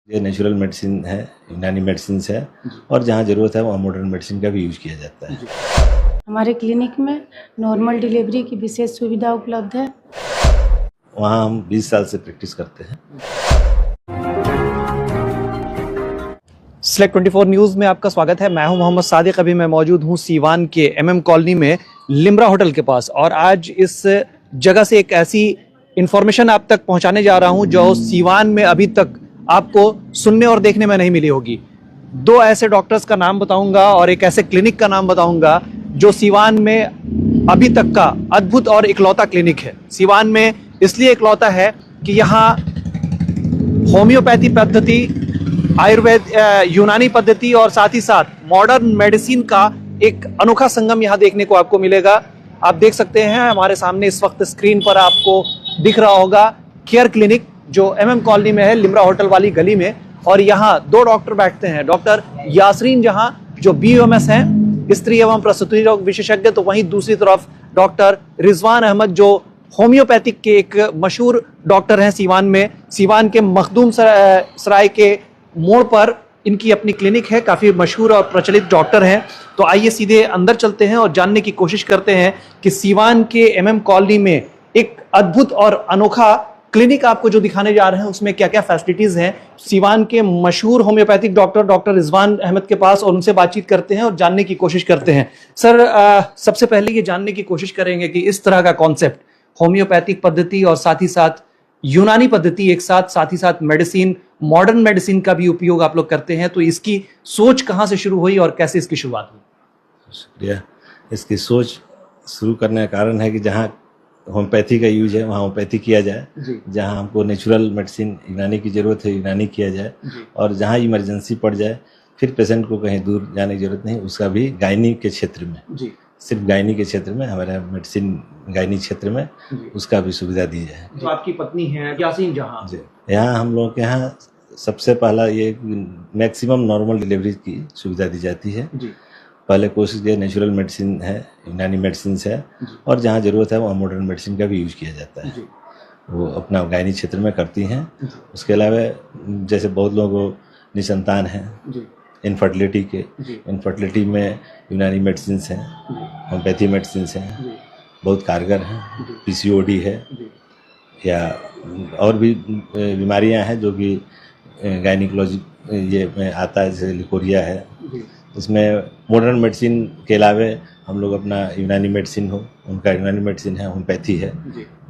ये natural medicine है, यूनानी मेडिसिन है और जहाँ ज़रूरत है वहाँ मॉडर्न मेडिसिन का भी यूज किया जाता है। हमारे क्लिनिक में नॉर्मल डिलीवरी की विशेष सुविधा उपलब्ध है। वहाँ हम 20 साल से प्रैक्टिस करते हैं। सेलेक्ट 24 न्यूज़ में आपका स्वागत है। मैं हूं मोहम्मद सादिक। अभी मैं मौजूद हूं सीवान के MM कॉलोनी में लिम्रा होटल के पास और आज इस जगह से एक ऐसी इंफॉर्मेशन आप तक पहुंचाने जा रहा हूं जो सीवान में अभी तक आपको सुनने और देखने में नहीं मिली होगी। दो ऐसे डॉक्टर्स का नाम बताऊंगा और एक ऐसे क्लिनिक का नाम बताऊंगा जो सीवान में अभी तक का अद्भुत और इकलौता क्लिनिक है। सीवान में इसलिए इकलौता है कि यहाँ होम्योपैथी पद्धति, आयुर्वेद, यूनानी पद्धति और साथ ही साथ मॉडर्न मेडिसिन का एक अनोखा संगम यहाँ देखने को आपको मिलेगा। आप देख सकते हैं हमारे सामने इस वक्त स्क्रीन पर आपको दिख रहा होगा केयर क्लिनिक जो MM कॉलोनी में है, लिम्रा होटल वाली गली में। और यहाँ दो डॉक्टर बैठते हैं, डॉक्टर यासरीन जहां जो BOMS हैं, स्त्री एवं प्रसूति रोग विशेषज्ञ, तो वहीं दूसरी तरफ डॉक्टर रिजवान अहमद जो होम्योपैथिक के एक मशहूर डॉक्टर हैं सीवान में। सीवान के मखदूम सराय के मोड़ पर इनकी अपनी क्लिनिक है, काफ़ी मशहूर और प्रचलित डॉक्टर हैं। तो आइए सीधे अंदर चलते हैं और जानने की कोशिश करते हैं कि सीवान के MM कॉलोनी में एक अद्भुत और अनोखा क्लिनिक आपको जो दिखाने जा रहे हैं उसमें क्या क्या फैसिलिटीज़ हैं। सीवान के मशहूर होम्योपैथिक डॉक्टर रिजवान अहमद के पास और उनसे बातचीत करते हैं और जानने की कोशिश करते हैं। सर, सबसे पहले ये जानने की कोशिश करेंगे कि इस तरह का कॉन्सेप्ट, होम्योपैथिक पद्धति और साथ ही साथ यूनानी पद्धति एक साथ ही साथ मेडिसिन, मॉडर्न मेडिसिन का भी उपयोग आप लोग करते हैं, तो इसकी सोच कहाँ से शुरू हुई और कैसे इसकी शुरुआत हुई? शुक्रिया। इसकी सोच शुरू करने का कारण है कि जहाँ होम्योपैथी का यूज है वहाँ होम्योपैथी किया जाए, जहाँ हमको नेचुरल मेडिसिन यूनानी की ज़रूरत है यूनानी किया जाए, और जहाँ इमरजेंसी पड़ जाए फिर पेशेंट को कहीं दूर जाने की जरूरत नहीं, उसका भी गायनी के क्षेत्र में, सिर्फ गायनी के क्षेत्र में, हमारे मेडिसिन गायनी क्षेत्र में उसका भी सुविधा दी जाए। तो आपकी पत्नी है यासीन जहां जी, यहाँ हम लोग के यहाँ सबसे पहला ये मैक्सिमम नॉर्मल डिलीवरी की सुविधा दी जाती है। पहले कोशिश किया नेचुरल मेडिसिन है, यूनानी मेडिसिन है और जहाँ ज़रूरत है वहाँ मॉडर्न मेडिसिन का भी यूज किया जाता है। वो अपना गायनी क्षेत्र में करती हैं। उसके अलावा जैसे बहुत लोगों को निसंतान है, इनफर्टिलिटी में यूनानी मेडिसिन हैं, होम्योपैथी मेडिसिन हैं, बहुत कारगर हैं। PCOD है या और भी बीमारियां हैं जो कि गायनिकोलॉजी ये में आता है, जैसे लिकोरिया है। इसमें मॉडर्न मेडिसिन के अलावा हम लोग अपना यूनानी मेडिसिन हो, उनका यूनानी मेडिसिन है, होम्योपैथी है,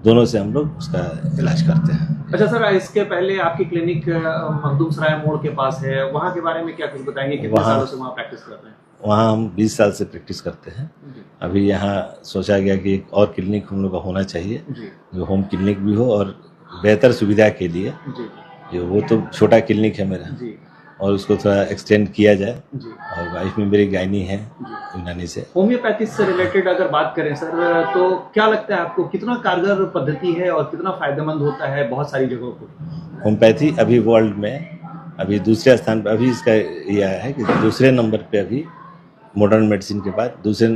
दोनों से हम लोग उसका इलाज करते हैं। अच्छा सर, इसके पहले आपकी क्लिनिक मखदूम सराय मोड़ के पास है, वहाँ के बारे में क्या कुछ बताएंगे? कितने सालों से वहाँ प्रैक्टिस कर रहे हैं? वहाँ हम 20 साल से प्रैक्टिस करते हैं। अभी यहाँ सोचा गया कि एक और क्लिनिक हम लोग का होना चाहिए जो होम क्लिनिक भी हो और बेहतर सुविधा के लिए। वो तो छोटा क्लिनिक है मेरा और उसको थोड़ा एक्सटेंड किया जाए। और वाइफ में मेरी गायनी है यूनानी से। होम्योपैथी से रिलेटेड अगर बात करें सर, तो क्या लगता है आपको कितना कारगर पद्धति है और कितना फायदेमंद होता है बहुत सारी जगहों पर? होम्योपैथी अभी वर्ल्ड में अभी दूसरे स्थान पर, अभी इसका यह है कि दूसरे नंबर पे अभी मॉडर्न मेडिसिन के बाद दूसरे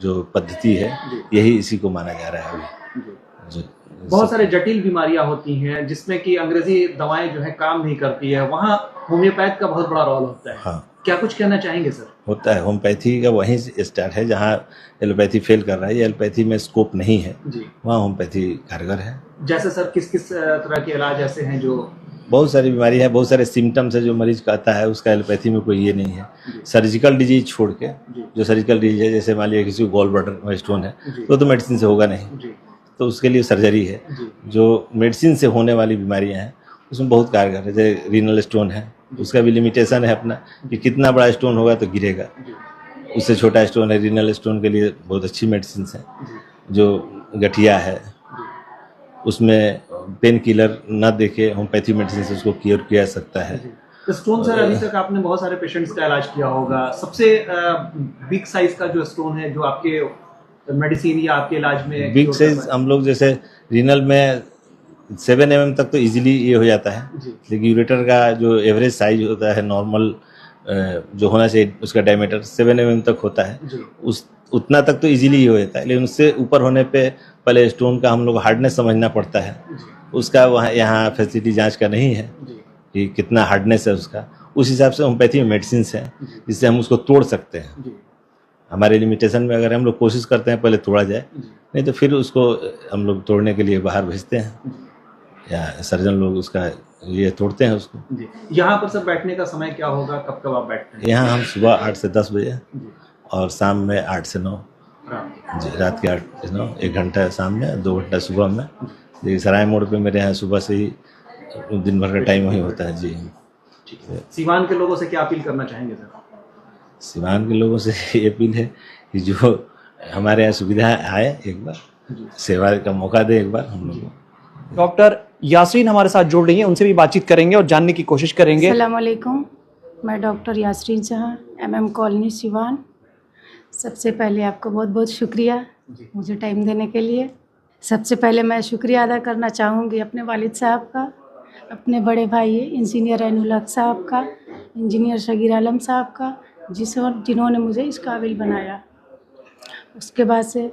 जो पद्धति है यही इसी को माना जा रहा है अभी। बहुत सारे जटिल बीमारियां होती हैं जिसमें कि अंग्रेजी दवाएं जो है काम नहीं करती है, वहाँ होम्योपैथ का बहुत बड़ा रोल होता है। हाँ, क्या कुछ कहना चाहेंगे सर? होता है। होम्योपैथी का वहीं से स्टार्ट है जहाँ एलोपैथी फेल कर रहा है या एलोपैथी में स्कोप नहीं है, वहाँ होम्योपैथी कारगर है। जैसे सर किस किस तरह के इलाज ऐसे हैं जो? बहुत सारी बीमारी है, बहुत सारे सिम्टम्स है जो मरीज कहता है, उसका एलोपैथी में कोई ये नहीं है। सर्जिकल डिजीज छोड़ के जो सर्जिकल डिजीज है, जैसे मान लिया किसी को गॉल ब्लैडर में स्टोन है तो मेडिसिन से होगा नहीं, तो उसके लिए सर्जरी है। जो मेडिसिन से होने वाली बीमारियां हैं उसमें बहुत कारगर है। जैसे रीनल स्टोन है, उसका भी लिमिटेशन है अपना कि कितना बड़ा स्टोन होगा तो गिरेगा, उससे छोटा स्टोन है। रीनल स्टोन के लिए बहुत अच्छी मेडिसिन है। जो गठिया है उसमें पेन किलर न देके होम्योपैथी मेडिसिन से उसको क्योर किया जा सकता है। स्टोन सर, अभी तक आपने बहुत सारे पेशेंट्स का इलाज किया होगा, सबसे बिग साइज का जो स्टोन है जो आपके मेडिसिन या आपके इलाज में? बिग साइज हम लोग जैसे रीनल में 7 mm तक तो इजीली ये हो जाता है, लेकिन यूरेटर का जो एवरेज साइज होता है नॉर्मल जो होना चाहिए उसका डायमीटर 7 mm तक होता है, उस उतना तक तो इजीली ही हो जाता है। लेकिन उससे ऊपर होने पे पहले स्टोन का हम लोग हार्डनेस समझना पड़ता है, उसका वहाँ यहाँ फैसिलिटी जांच का नहीं है। कि कितना हार्डनेस है उसका, उस हिसाब से होम्योपैथी में मेडिसिन हैं जिससे हम उसको तोड़ सकते हैं। हमारे लिमिटेशन में अगर हम लोग कोशिश करते हैं पहले तोड़ा जाए, नहीं तो फिर उसको हम लोग तोड़ने के लिए बाहर भेजते हैं या सर्जन लोग उसका ये तोड़ते हैं उसको। यहाँ पर सर बैठने का समय क्या होगा, कब कब आप बैठते हैं? यहाँ हम सुबह 8 से 10 बजे और शाम में 8 से 9 जी, रात के 8 से 9, 1 घंटा शाम में, 2 घंटा सुबह में। जी, सराय मोड़ पे मेरे यहाँ सुबह से ही दिन भर का टाइम वही होता है जी। सीवान के लोगों से क्या अपील करना चाहेंगे सर? सीवान के लोगों से ये अपील है कि जो हमारे यहाँ सुविधा आए, एक बार सेवा का मौका दे एक बार हम लोग को। डॉक्टर यासरीन हमारे साथ जुड़ रही हैं, उनसे भी बातचीत करेंगे और जानने की कोशिश करेंगे। अस्सलाम वालेकुम, मैं डॉक्टर यासरीन जहाँ, MM कॉलोनी सिवान। सबसे पहले आपको बहुत बहुत शुक्रिया मुझे टाइम देने के लिए। सबसे पहले मैं शुक्रिया अदा करना चाहूँगी अपने वालिद साहब का, अपने बड़े भाई इंजीनियर ऐनुल हक साहब का, इंजीनियर शगीर आलम साहब का, जिन्होंने मुझे इस काबिल बनाया। उसके बाद से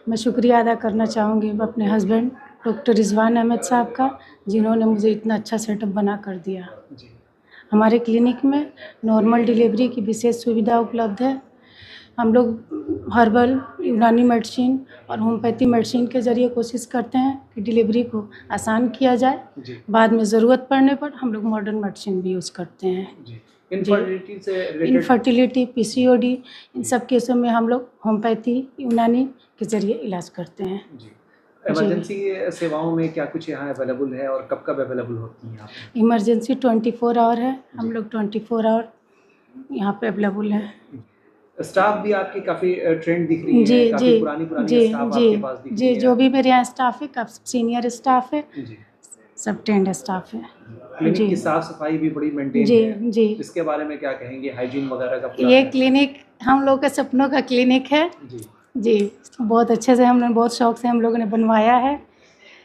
मैं शुक्रिया अदा करना चाहूँगी अपने हस्बैंड डॉक्टर रिजवान अहमद साहब का, जिन्होंने मुझे इतना अच्छा सेटअप बना कर दिया। हमारे क्लिनिक में नॉर्मल डिलीवरी की विशेष सुविधा उपलब्ध है। हम लोग हर्बल, यूनानी मेडिसिन और होम्योपैथी मेडिसिन के ज़रिए कोशिश करते हैं कि डिलीवरी को आसान किया जाए। बाद में ज़रूरत पड़ने पर हम लोग मॉडर्न मेडिसिन भी यूज़ करते हैं। इनफर्टिलिटी, PCOD, इन सब केसों में हम लोग होम्योपैथी, यूनानी के ज़रिए इलाज करते हैं। इमरजेंसी सेवाओं में क्या कुछ यहाँ अवेलेबल है और कब कब अवेलेबल होती हैं? इमरजेंसी 24 आवर है, हम लोग 24 आवर यहाँ पे अवेलेबल है। स्टाफ भी आपकी काफ़ी ट्रेंड दिख रही है, जी काफी जी पुरानी जी स्टाफ आपके पास दिख जी रही जी, है। जो भी मेरे यहाँ स्टाफ है काफ़ी सीनियर स्टाफ है, सब ट्रेंड स्टाफ है। क्लिनिक की साफ सफाई भी बड़ी मेंटेन जी है। जी, इसके बारे में क्या कहेंगे, हाइजीन वगैरह का पूरा ये है? क्लिनिक हम लोग का सपनों का क्लिनिक है जी। बहुत अच्छे से हमने, बहुत शौक से हम लोगों ने बनवाया है।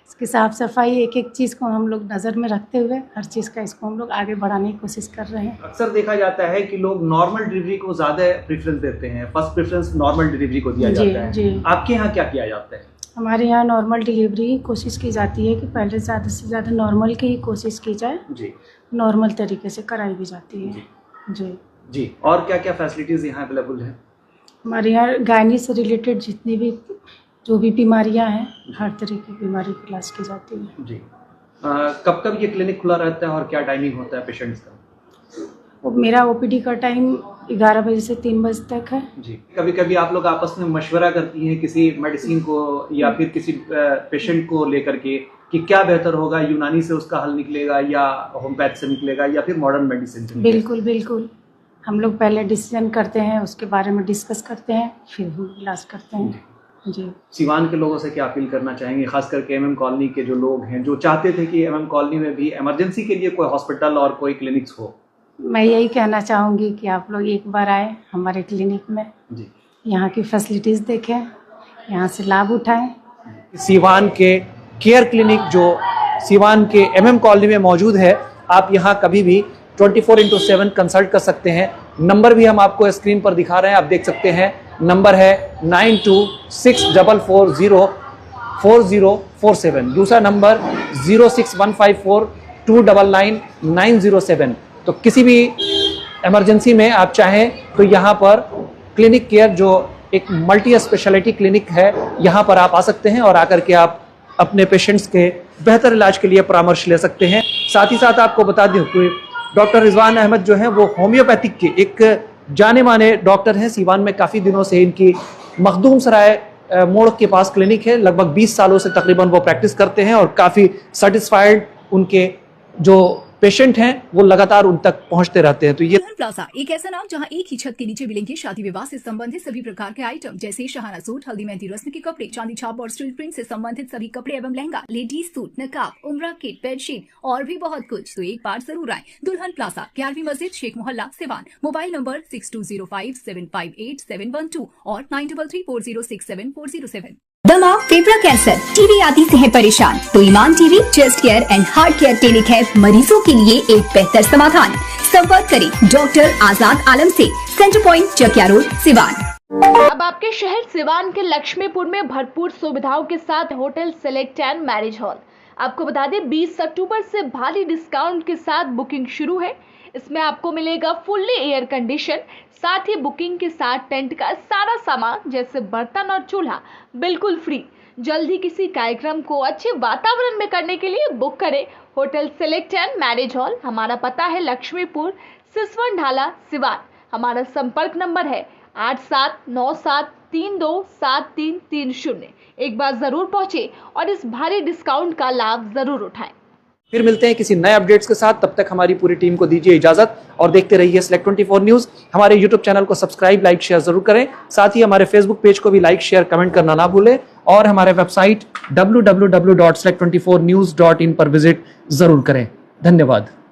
इसकी साफ़ सफाई, एक एक चीज़ को हम लोग नज़र में रखते हुए हर चीज़ का इसको हम लोग आगे बढ़ाने की कोशिश कर रहे हैं। अक्सर देखा जाता है कि लोग नॉर्मल डिलीवरी को ज़्यादा प्रेफरेंस देते हैं, फर्स्ट प्रेफरेंस नॉर्मल डिलीवरी को दिया जी, जाता है। जी। आपके यहाँ क्या किया जाता है? हमारे यहाँ नॉर्मल डिलीवरी की कोशिश की जाती है कि पहले ज़्यादा से ज़्यादा नॉर्मल की ही कोशिश की जाए। जी नॉर्मल तरीके से कराई भी जाती है जी जी। और क्या क्या फैसिलिटीज़ यहाँ अवेलेबल है? हमारे यहाँ गायनी से रिलेटेड जितनी भी जो भी बीमारियां हैं, हर तरह की बीमारी की इलाज की जाती है जी। कब कब ये क्लिनिक खुला रहता है और क्या टाइमिंग होता है पेशेंट्स का? वो मेरा OPD का टाइम 11 बजे से 3 बजे तक है जी। कभी कभी आप लोग आपस में मशवरा करती हैं किसी मेडिसिन को या फिर किसी पेशेंट को लेकर के कि क्या बेहतर होगा, यूनानी से उसका हल निकलेगा या होम्योपैथ से निकलेगा या फिर मॉडर्न मेडिसिन से निकलेगा? बिल्कुल बिल्कुल, हम लोग पहले डिसीजन करते हैं, उसके बारे में डिस्कस करते हैं, फिर हम इलाज करते हैं जी। सिवान के लोगों से क्या अपील करना चाहेंगे, खास करके MM कॉलोनी के जो लोग हैं जो चाहते थे कि MM कॉलोनी में भी इमरजेंसी के लिए कोई हॉस्पिटल और कोई क्लिनिक्स हो? मैं यही कहना चाहूँगी कि आप लोग एक बार आए हमारे क्लिनिक में जी। यहाँ की फैसिलिटीज़ देखें, यहाँ से लाभ उठाएं। सिवान के केयर क्लिनिक जो सिवान के MM कॉलोनी में मौजूद है, आप यहाँ कभी भी 24/7 कंसल्ट कर सकते हैं। नंबर भी हम आपको स्क्रीन पर दिखा रहे हैं, आप देख सकते हैं। नंबर है 9264444047। दूसरा नंबर 06154299907। तो किसी भी इमरजेंसी में आप चाहें तो यहाँ पर क्लिनिक केयर जो एक मल्टी स्पेशलिटी क्लिनिक है, यहाँ पर आप आ सकते हैं और आकर के आप अपने पेशेंट्स के बेहतर इलाज के लिए परामर्श ले सकते हैं। साथ ही साथ आपको बता दूं कि डॉक्टर रिजवान अहमद जो हैं वो होम्योपैथिक के एक जाने माने डॉक्टर हैं। सिवान में काफ़ी दिनों से इनकी मखदूम सराय मोड़ के पास क्लिनिक है। लगभग 20 सालों से तकरीबन वो प्रैक्टिस करते हैं और काफ़ी सेटिस्फाइड उनके जो पेशेंट हैं वो लगातार उन तक पहुंचते रहते हैं। तो ये दुल्हन प्लाजा एक ऐसा नाम जहां एक ही छत के नीचे मिलेंगे शादी विवाह से संबंधित सभी प्रकार के आइटम, जैसे शहाना सूट, हल्दी मेहंदी रस्म के कपड़े, चांदी छाप और स्टील प्रिंट से संबंधित सभी कपड़े एवं लहंगा, लेडीज सूट, नकाब, उम्रा किट, बेडशीट और भी बहुत कुछ। तो एक बार जरूर आए। दुल्हन प्लाजा, 11वीं मस्जिद, शेख मोहल्ला, सिवान। मोबाइल नंबर 6205758712 और 9334067407। दमा, फेफड़ा कैंसर, टीबी आदि से है परेशान तो Iman TB chest care and heart care clinic है मरीजों के लिए एक बेहतर समाधान। संपर्क करें डॉक्टर आजाद आलम से, centre point, Chakia road, Siwan. अब आपके शहर सिवान के लक्ष्मीपुर में भरपूर सुविधाओं के साथ hotel select and marriage hall. आपको बता दें 20 अक्टूबर से भारी डिस्काउंट के साथ बुकिंग शुरू है। इसमें आपको मिलेगा फुल्ली एयर कंडीशन, साथ ही बुकिंग के साथ टेंट का सारा सामान जैसे बर्तन और चूल्हा बिल्कुल फ्री। जल्द ही किसी कार्यक्रम को अच्छे वातावरण में करने के लिए बुक करें hotel select and marriage hall. हमारा पता है लक्ष्मीपुर, सिसवन ढाला, सिवान। हमारा संपर्क नंबर है 8797327330। एक बार जरूर पहुंचे और इस भारी डिस्काउंट का लाभ जरूर उठाएं। फिर मिलते हैं किसी नए अपडेट्स के साथ, तब तक हमारी पूरी टीम को दीजिए इजाजत और देखते रहिए Select 24 न्यूज। हमारे यूट्यूब चैनल को सब्सक्राइब, लाइक, शेयर जरूर करें। साथ ही हमारे फेसबुक पेज को भी लाइक, शेयर, कमेंट करना ना भूलें और हमारे वेबसाइट www.select24news.in पर विजिट जरूर करें। धन्यवाद।